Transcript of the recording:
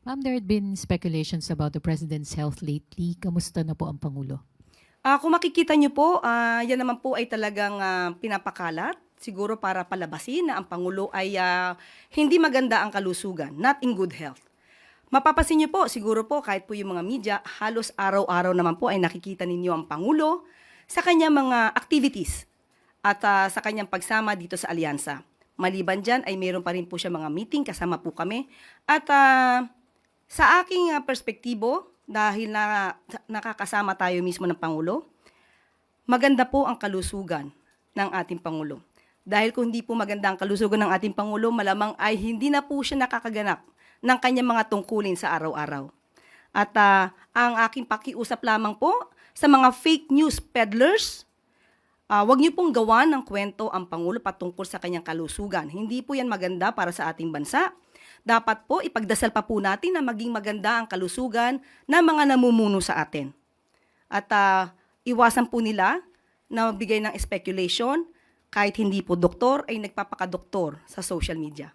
Ma'am, there had been speculations about the President's health lately. Kamusta na po ang Pangulo? Kung makikita niyo po, yan naman po ay talagang pinapakalat, siguro para palabasin na ang Pangulo ay hindi maganda ang kalusugan, not in good health. Mapapansin niyo po, siguro po kahit po yung mga media, halos araw-araw naman po ay nakikita ninyo ang Pangulo sa kanyang mga activities at sa kanyang pagsama dito sa alyansa. Maliban dyan ay mayroon pa rin po siya mga meeting, kasama po kami. At sa aking perspektibo, dahil nakakasama tayo mismo ng Pangulo, maganda po ang kalusugan ng ating Pangulo. Dahil kung hindi po maganda ang kalusugan ng ating Pangulo, malamang ay hindi na po siya nakakaganap ng kanyang mga tungkulin sa araw-araw. At ang aking pakiusap lamang po sa mga fake news peddlers, wag niyo pong gawan ng kwento ang Pangulo patungkol sa kanyang kalusugan. Hindi po yan maganda para sa ating bansa. Dapat po ipagdasal pa po natin na maging maganda ang kalusugan ng mga namumuno sa atin. At iwasan po nila na magbigay ng speculation kahit hindi po doktor ay nagpapakadoktor sa social media.